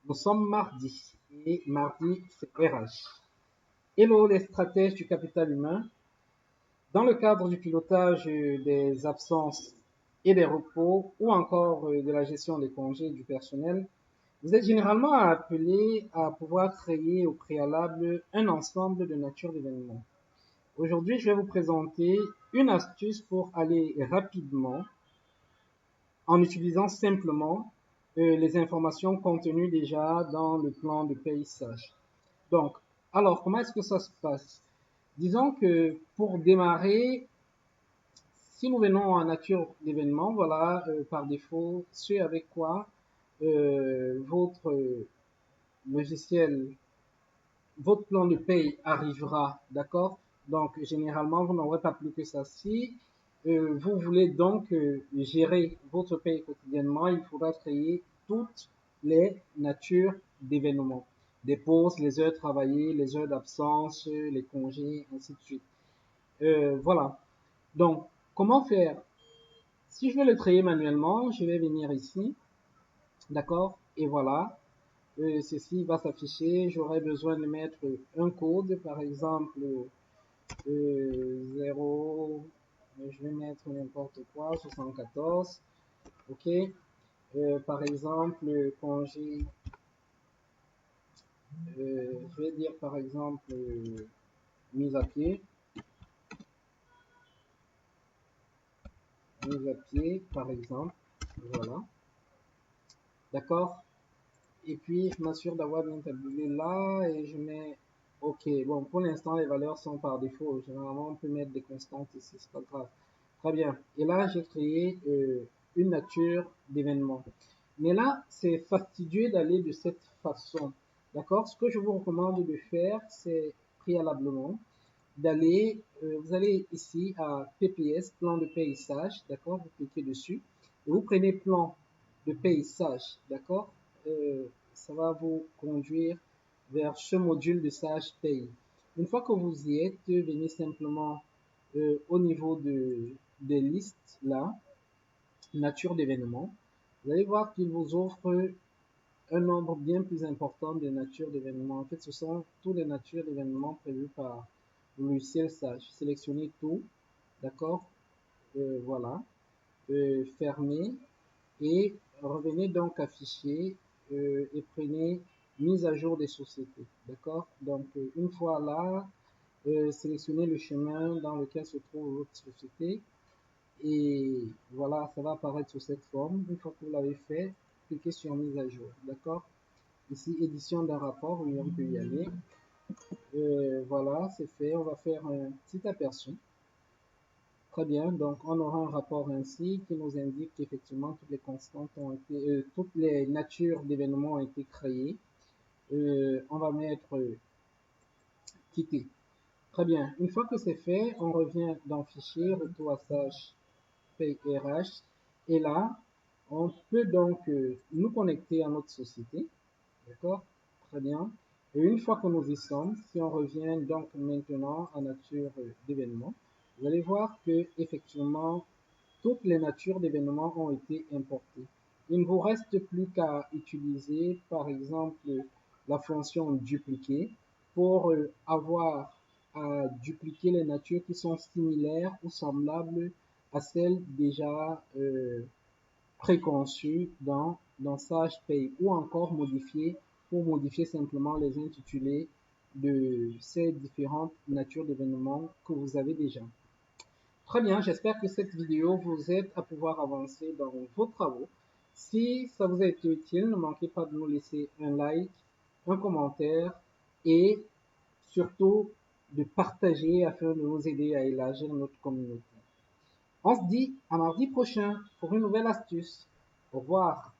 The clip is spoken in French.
Nous sommes mardi et mardi c'est RH. Hello les stratèges du capital humain. Dans le cadre du pilotage des absences et des repos ou encore de la gestion des congés du personnel, vous êtes généralement appelé à pouvoir créer au préalable un ensemble de nature d'événements. Aujourd'hui, je vais vous présenter une astuce pour aller rapidement en utilisant simplement les informations contenues déjà dans le plan de paysage. Donc, alors, comment est-ce que ça se passe? Disons que pour démarrer, si nous venons en nature d'événements, voilà, par défaut, ce avec quoi votre logiciel, votre plan de paye arrivera, d'accord? Donc, généralement, vous n'aurez pas plus que ça. Si vous voulez donc gérer votre paye quotidiennement, il faudra créer toutes les natures d'événements. Des pauses, les heures travaillées, les heures d'absence, les congés, ainsi de suite. Voilà. Donc, comment faire? Si je veux le créer manuellement, je vais venir ici, d'accord? Et voilà. Ceci va s'afficher. J'aurai besoin de mettre un code, par exemple 0, je vais mettre n'importe quoi, 74. OK? Par exemple, congé, je vais dire par exemple mise à pied. Mise à pied, par exemple. Voilà. D'accord? Et puis, je m'assure d'avoir bien tabulé là et je mets OK. Bon, pour l'instant, les valeurs sont par défaut. Généralement, on peut mettre des constantes ici, c'est pas grave. Très bien. Et là, j'ai créé une nature d'événement. Mais là, c'est fastidieux d'aller de cette façon. D'accord? Ce que je vous recommande de faire, c'est préalablement d'aller, vous allez ici à PPS, plan de paysage, d'accord? Vous cliquez dessus et vous prenez plan de paysage, d'accord? Ça va vous conduire vers ce module de Sage Pay. Une fois que vous y êtes, venez simplement au niveau des listes, là, nature d'événements. Vous allez voir qu'il vous offre un nombre bien plus important de natures d'événements. En fait, ce sont toutes les natures d'événements prévues par le logiciel Sage. Sélectionnez tout, d'accord? Voilà. Fermez et revenez donc à fichier et prenez mise à jour des sociétés. D'accord? Donc, une fois là, sélectionnez le chemin dans lequel se trouve votre société et voilà, ça va apparaître sous cette forme. Une fois que vous l'avez fait, cliquez sur mise à jour. D'accord? Ici, édition d'un rapport, oui, on peut y aller. Voilà, c'est fait. On va faire un petit aperçu. Très bien, donc on aura un rapport ainsi qui nous indique qu'effectivement toutes les constantes ont été, toutes les natures d'événements ont été créées. On va mettre quitter. Très bien, une fois que c'est fait, on revient dans fichier, retour à Sage PRH et là, on peut donc nous connecter à notre société. D'accord? Très bien. Et une fois que nous y sommes, si on revient donc maintenant à nature d'événements, vous allez voir que effectivement toutes les natures d'événements ont été importées. Il ne vous reste plus qu'à utiliser par exemple la fonction dupliquer pour avoir à dupliquer les natures qui sont similaires ou semblables à celles déjà préconçues dans Sage Pay ou encore modifier pour modifier simplement les intitulés de ces différentes natures d'événements que vous avez déjà. Très bien, j'espère que cette vidéo vous aide à pouvoir avancer dans vos travaux. Si ça vous a été utile, ne manquez pas de nous laisser un like, un commentaire et surtout de partager afin de nous aider à élargir notre communauté. On se dit à mardi prochain pour une nouvelle astuce. Au revoir.